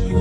Hi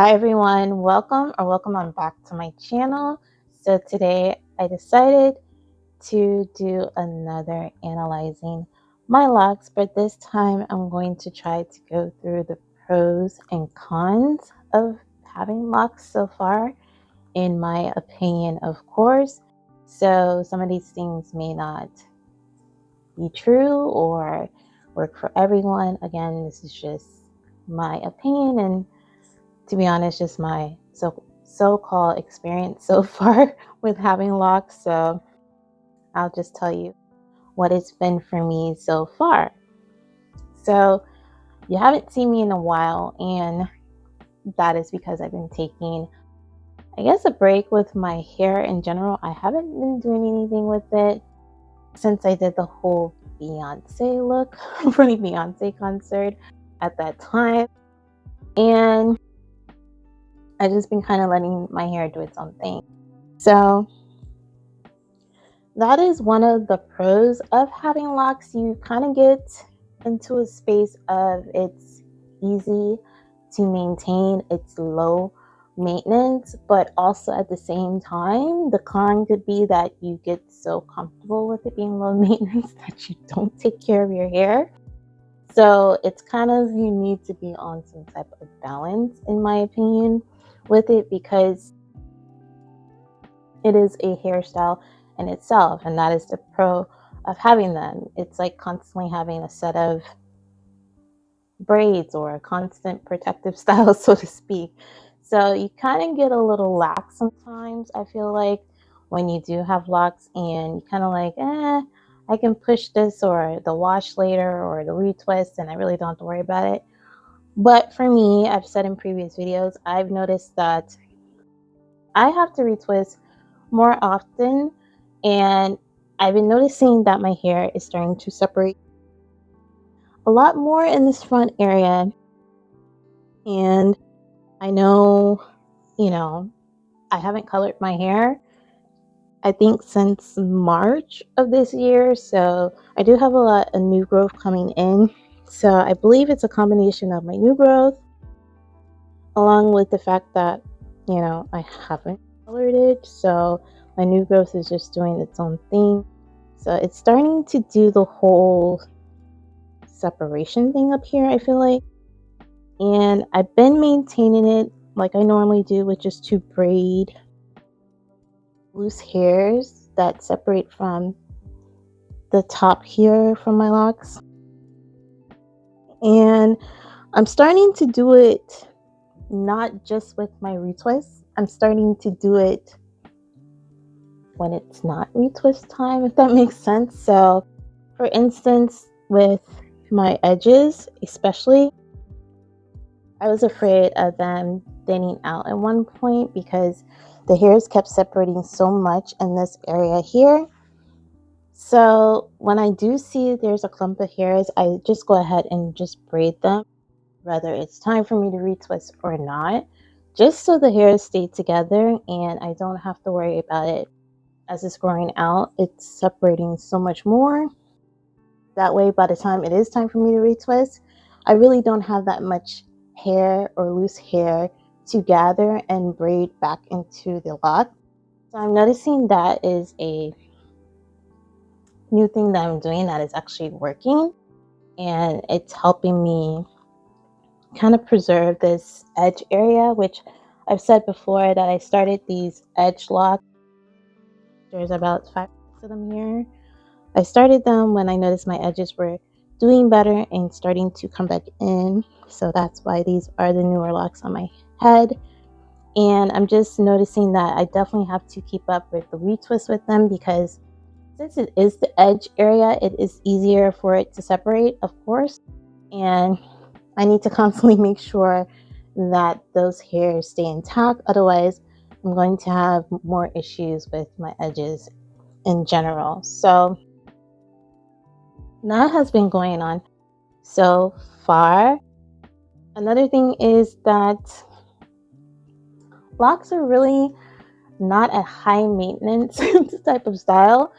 everyone, welcome on back to my channel. So today I decided to do another analyzing my locks, but this time I'm going to try to go through the pros and cons of having locks so far, in my opinion, of course. So some of these things may not be true or work for everyone. Again, this is just my opinion and, to be honest, just my so-called experience so far with having locks. So I'll just tell you what it's been for me so far. So you haven't seen me in a while, and that is because I've been taking, I guess, a break with my hair in general. I haven't been doing anything with it since I did the whole Beyonce look for the Beyonce concert at that time. And I've just been kind of letting my hair do its own thing. So that is one of the pros of having locks. You kind of get into a space of it's easy to maintain, it's low maintenance, but also at the same time, the con could be that you get so comfortable with it being low maintenance that you don't take care of your hair. So it's kind of, you need to be on some type of balance, in my opinion, with it, because it is a hairstyle in itself, and that is the pro of having them. It's like constantly having a set of braids or a constant protective style, so to speak. So you kind of get a little lax sometimes, I feel like, when you do have locks, and you kind of like, I can push this or the wash later or the retwist, and I really don't have to worry about it. But for me, I've said in previous videos, I've noticed that I have to retwist more often, and I've been noticing that my hair is starting to separate a lot more in this front area. And I know, I haven't colored my hair, I think, since March of this year, so I do have a lot of new growth coming in. So I believe it's a combination of my new growth along with the fact that, I haven't colored it, so my new growth is just doing its own thing. So it's starting to do the whole separation thing up here, I feel like. And I've been maintaining it like I normally do, with just to braid loose hairs that separate from the top here from my locks. And I'm starting to do it not just with my retwists. I'm starting to do it when it's not retwist time, if that makes sense. So for instance, with my edges especially, I was afraid of them thinning out at one point because the hairs kept separating so much in this area here. So when I do see there's a clump of hairs, I just go ahead and just braid them, whether it's time for me to retwist or not, just so the hairs stay together and I don't have to worry about it as it's growing out. It's separating so much more. That way, by the time it is time for me to retwist, I really don't have that much hair or loose hair to gather and braid back into the lock. So I'm noticing that is a new thing that I'm doing that is actually working, and it's helping me kind of preserve this edge area, which I've said before that I started these edge locks. There's about 5 of them here. I started them when I noticed my edges were doing better and starting to come back in. So that's why these are the newer locks on my head. And I'm just noticing that I definitely have to keep up with the retwist with them, because since it is the edge area, it is easier for it to separate, of course. And I need to constantly make sure that those hairs stay intact. Otherwise, I'm going to have more issues with my edges in general. So that has been going on so far. Another thing is that locks are really not a high maintenance type of style.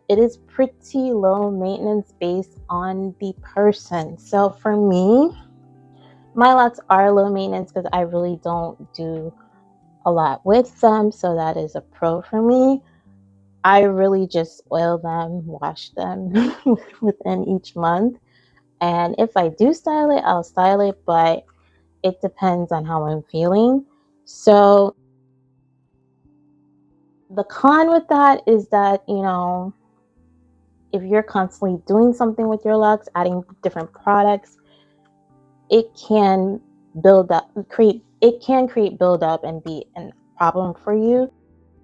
it is pretty low maintenance based on the person. So for me, my locks are low maintenance because I really don't do a lot with them. So that is a pro for me. I really just oil them, wash them within each month. And if I do style it, I'll style it, but it depends on how I'm feeling. So the con with that is that, if you're constantly doing something with your locks, adding different products, it can create buildup and be a problem for you.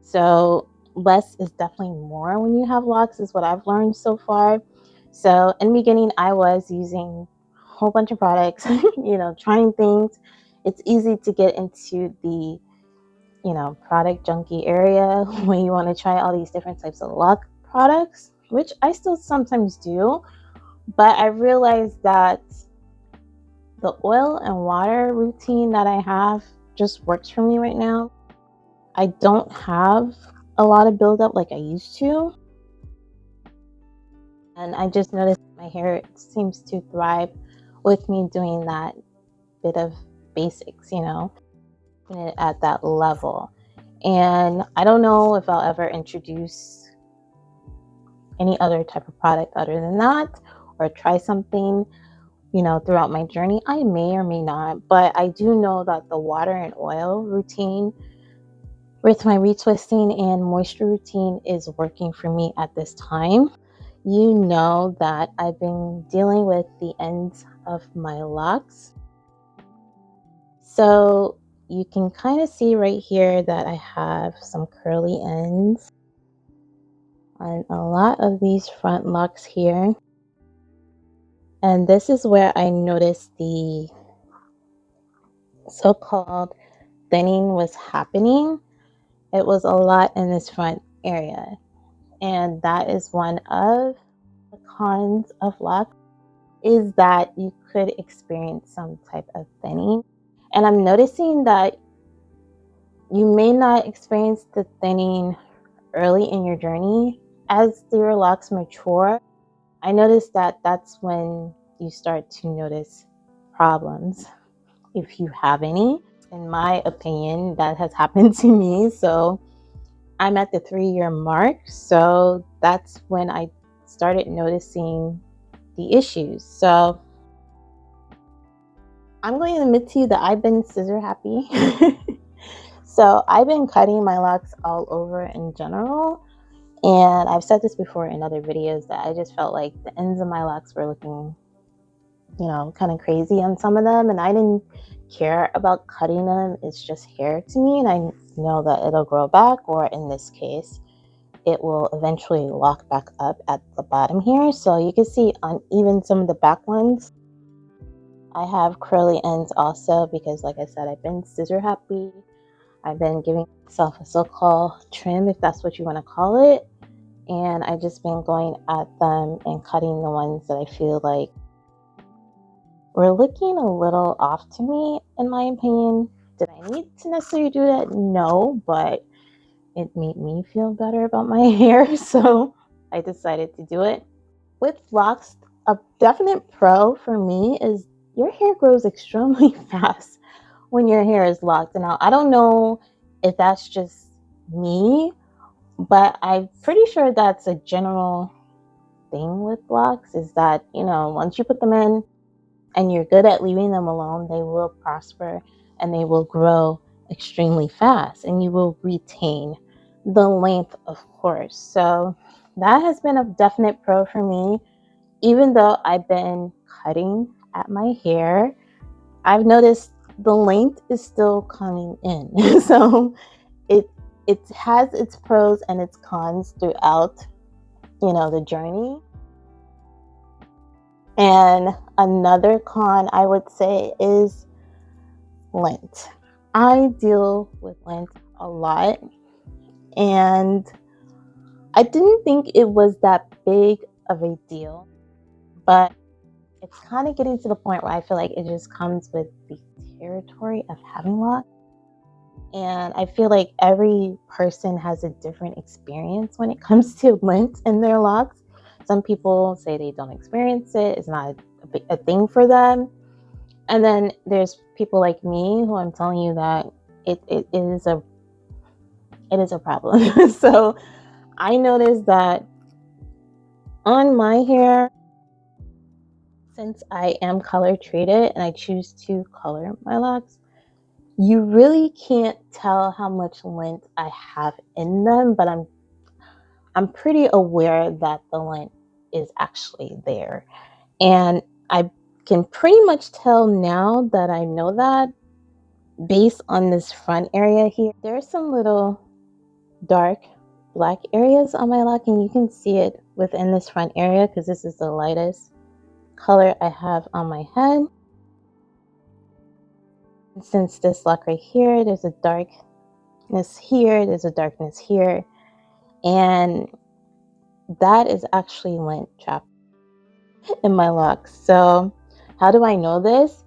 So less is definitely more when you have locks, is what I've learned so far. So in the beginning, I was using a whole bunch of products, trying things. It's easy to get into the, product junkie area when you want to try all these different types of lock products, which I still sometimes do. But I realized that the oil and water routine that I have just works for me right now. I don't have a lot of buildup like I used to. And I just noticed my hair seems to thrive with me doing that bit of basics, putting it at that level. And I don't know if I'll ever introduce any other type of product other than that, or try something, throughout my journey. I may or may not, but I do know that the water and oil routine with my retwisting and moisture routine is working for me at this time. You know that I've been dealing with the ends of my locks. So you can kind of see right here that I have some curly ends on a lot of these front locks here. And this is where I noticed the so-called thinning was happening. It was a lot in this front area. And that is one of the cons of locks, is that you could experience some type of thinning. And I'm noticing that you may not experience the thinning early in your journey. As your locks mature, I noticed that that's when you start to notice problems, if you have any. In my opinion, that has happened to me. So I'm at the 3-year mark. So that's when I started noticing the issues. So I'm going to admit to you that I've been scissor happy. So I've been cutting my locks all over in general. And I've said this before in other videos that I just felt like the ends of my locks were looking, kind of crazy on some of them. And I didn't care about cutting them. It's just hair to me. And I know that it'll grow back, or in this case, it will eventually lock back up at the bottom here. So you can see on even some of the back ones, I have curly ends also, because like I said, I've been scissor happy. I've been giving myself a so-called trim, if that's what you want to call it. And I've just been going at them and cutting the ones that I feel like were looking a little off to me, in my opinion. Did I need to necessarily do that? No, but it made me feel better about my hair, so I decided to do it. With locks, a definite pro for me is your hair grows extremely fast when your hair is locked. Now, I don't know if that's just me, but I'm pretty sure that's a general thing with locks, is that, once you put them in and you're good at leaving them alone, they will prosper and they will grow extremely fast, and you will retain the length, of course. So that has been a definite pro for me. Even though I've been cutting at my hair, I've noticed the length is still coming in. So it has its pros and its cons throughout, the journey. And another con I would say is lint. I deal with lint a lot, and I didn't think it was that big of a deal, but it's kind of getting to the point where I feel like it just comes with the territory of having locks. And I feel like every person has a different experience when it comes to lint in their locks. Some people say they don't experience it, it's not a thing for them. And then there's people like me who I'm telling you that it is a problem. So I noticed that on my hair, since I am color treated and I choose to color my locks, you really can't tell how much lint I have in them, but I'm pretty aware that the lint is actually there. And I can pretty much tell now that I know that based on this front area here. There's some little dark black areas on my lock, and you can see it within this front area because this is the lightest color I have on my head. Since this lock right here, there's a darkness here, there's a darkness here, and that is actually lint trapped in my locks. So how do I know this?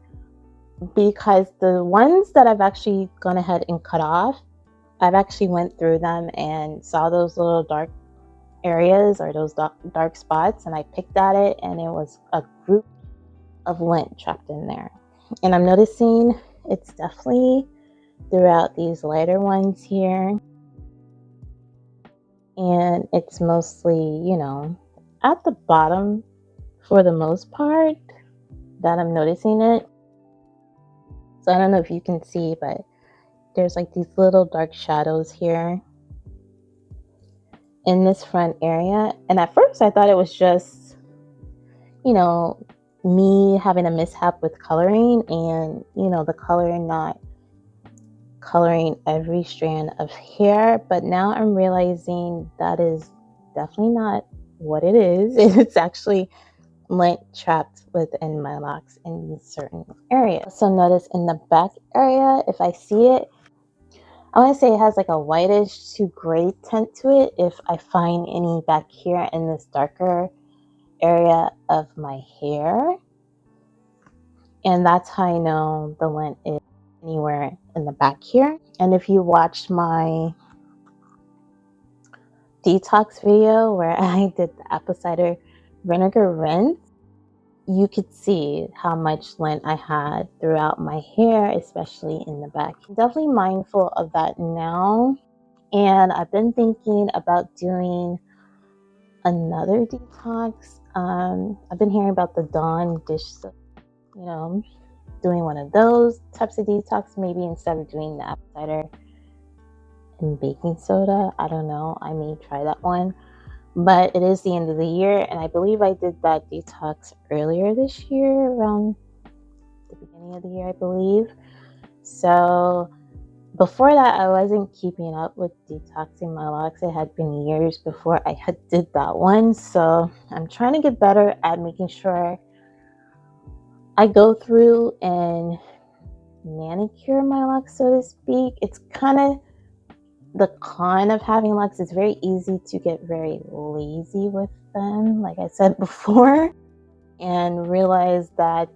Because the ones that I've actually gone ahead and cut off, I've actually went through them and saw those little dark areas or those dark spots, and I picked at it, and it was a group of lint trapped in there. And I'm noticing it's definitely throughout these lighter ones here, and it's mostly, at the bottom for the most part that I'm noticing it. So I don't know if you can see, but there's like these little dark shadows here in this front area. And at first I thought it was just, me having a mishap with coloring and, the color not coloring every strand of hair. But now I'm realizing that is definitely not what it is. It's actually lint trapped within my locks in these certain areas. Also notice in the back area, if I see it, I want to say it has like a whitish to gray tint to it if I find any back here in this darker area of my hair. And that's how I know the lint is anywhere in the back here. And if you watched my detox video where I did the apple cider vinegar rinse, you could see how much lint I had throughout my hair, especially in the back. I'm definitely mindful of that now. And I've been thinking about doing another detox. I've been hearing about the Dawn dish soap, doing one of those types of detox, maybe instead of doing the apple cider and baking soda. I don't know. I may try that one. But it is the end of the year, and I believe I did that detox earlier this year, around the beginning of the year, I believe. So before that, I wasn't keeping up with detoxing my locks. It had been years before I had did that one. So I'm trying to get better at making sure I go through and manicure my locks, so to speak. It's kind of the con of having locks. It's very easy to get very lazy with them, like I said before, and realize that,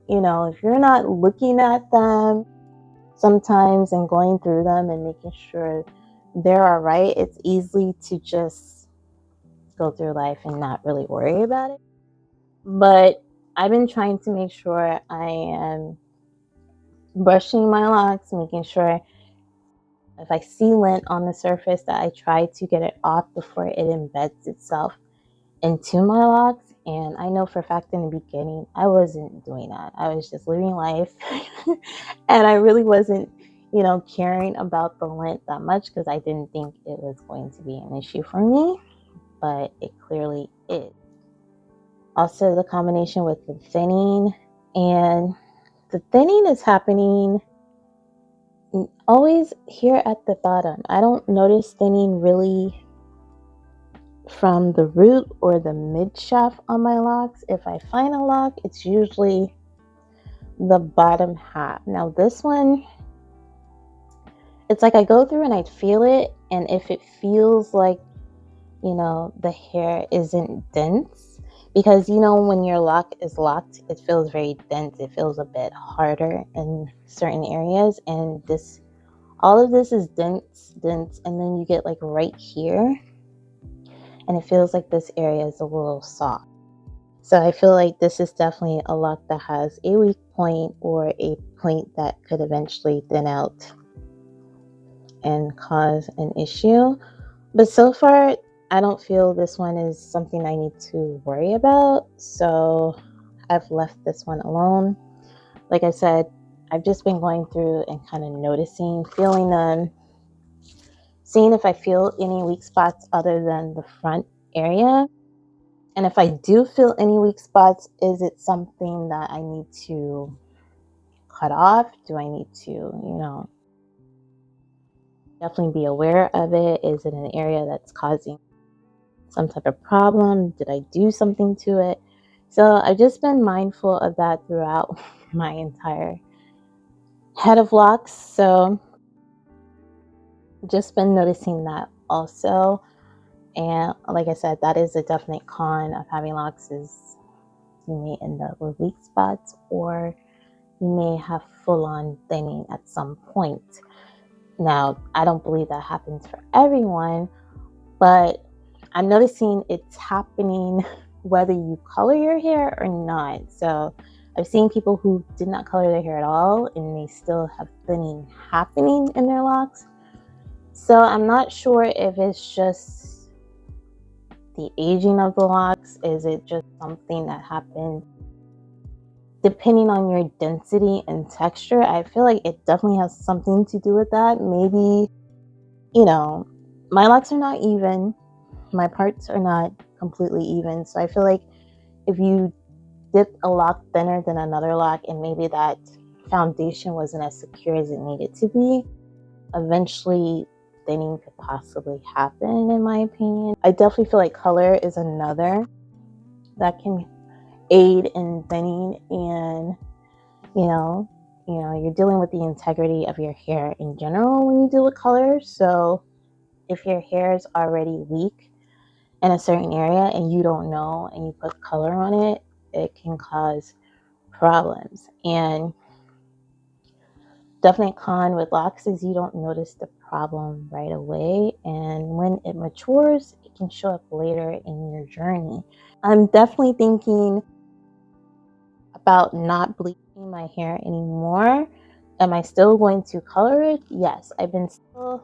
if you're not looking at them sometimes and going through them and making sure they're all right, it's easy to just go through life and not really worry about it. But I've been trying to make sure I am brushing my locks, making sure if I see lint on the surface that I try to get it off before it embeds itself into my locks. And I know for a fact in the beginning, I wasn't doing that. I was just living life and I really wasn't, caring about the lint that much because I didn't think it was going to be an issue for me, but it clearly is. Also, the combination with the thinning, and the thinning is happening always here at the bottom. I don't notice thinning really from the root or the mid shaft on my locks. If I find a lock, it's usually the bottom half. Now this one, it's like I go through and I feel it, and if it feels like, the hair isn't dense, because when your lock is locked, it feels very dense. It feels a bit harder in certain areas, and this All of this is dents, and then you get like right here, and it feels like this area is a little soft. So I feel like this is definitely a lock that has a weak point, or a point that could eventually thin out and cause an issue. But so far, I don't feel this one is something I need to worry about. So I've left this one alone. Like I said, I've just been going through and kind of noticing, feeling them, seeing if I feel any weak spots other than the front area. And if I do feel any weak spots, is it something that I need to cut off? Do I need to, definitely be aware of it? Is it an area that's causing some type of problem? Did I do something to it? So I've just been mindful of that throughout my entire head of locks. So just been noticing that also. And like I said, that is a definite con of having locks, is you may end up with weak spots, or you may have full-on thinning at some point. Now, I don't believe that happens for everyone, but I'm noticing it's happening whether you color your hair or not. So I've seen people who did not color their hair at all, and they still have thinning happening in their locks. So I'm not sure if it's just the aging of the locks. Is it just something that happened depending on your density and texture? I feel like it definitely has something to do with that. Maybe, my locks are not even. My parts are not completely even. So I feel like if you dip a lock thinner than another lock, and maybe that foundation wasn't as secure as it needed to be, eventually thinning could possibly happen, in my opinion. I definitely feel like color is another that can aid in thinning, and you're dealing with the integrity of your hair in general when you deal with color. So if your hair is already weak in a certain area and you don't know, and you put color on it, it can cause problems. And definite con with locks is you don't notice the problem right away, and when it matures, it can show up later in your journey. I'm definitely thinking about not bleaching my hair anymore. Am I still going to color it? Yes, I've been still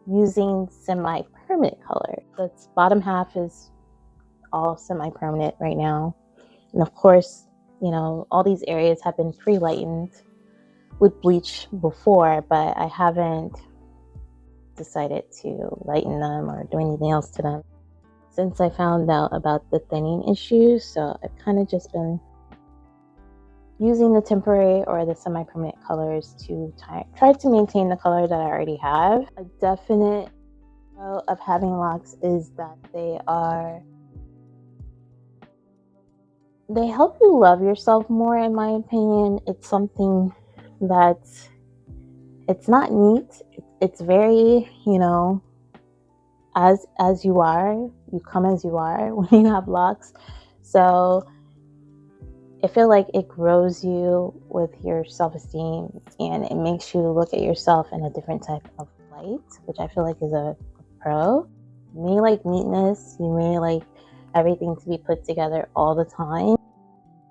using semi-permanent color. The bottom half is all semi-permanent right now, and of course, all these areas have been pre-lightened with bleach before, but I haven't decided to lighten them or do anything else to them since I found out about the thinning issues. So I've kind of just been using the temporary or the semi-permanent colors to try to maintain the color that I already have. A definite pro of having locks is that they help you love yourself more, in my opinion. It's something that's, it's not neat. It's very, as you are, you come as you are when you have locks. So I feel like it grows you with your self-esteem, and it makes you look at yourself in a different type of light, which I feel like is a pro. You may like neatness, you may like everything to be put together all the time.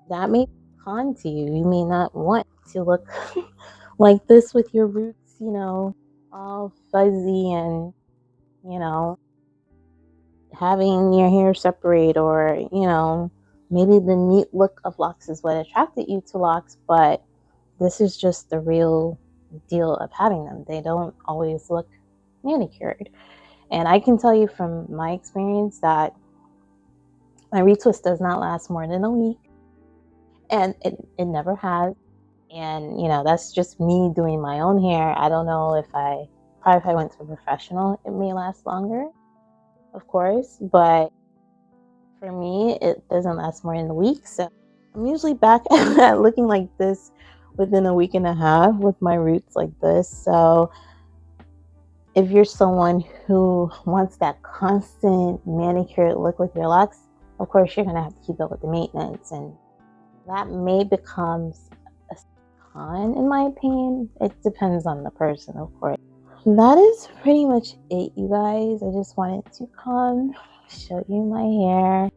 That may be a con to you. You may not want to look like this with your roots, all fuzzy and, having your hair separate, or, maybe the neat look of locks is what attracted you to locks, but this is just the real deal of having them. They don't always look manicured. And I can tell you from my experience that my retwist does not last more than a week, and it never has. And that's just me doing my own hair. I don't know if I went to a professional, it may last longer, of course, but for me, it doesn't last more than a week. So I'm usually back at looking like this within a week and a half with my roots like this. So if you're someone who wants that constant manicured look with your locks, of course, you're going to have to keep up with the maintenance, and that may become a con, in my opinion. It depends on the person, of course. That is pretty much it, you guys. I just wanted to come show you my hair,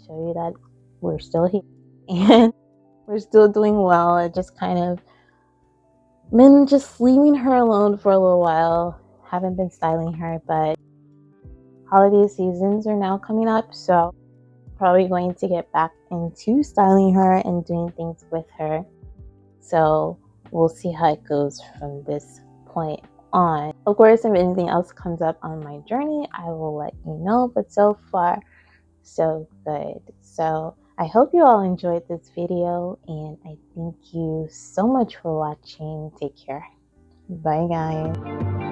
show you that we're still here and we're still doing well. I just kind of been just leaving her alone for a little while. Haven't been styling her, but holiday seasons are now coming up, so probably going to get back into styling her and doing things with her. So we'll see how it goes from this point on. Of course, if anything else comes up on my journey, I will let you know, but so far so good. So I hope you all enjoyed this video, and I thank you so much for watching. Take care. Bye guys.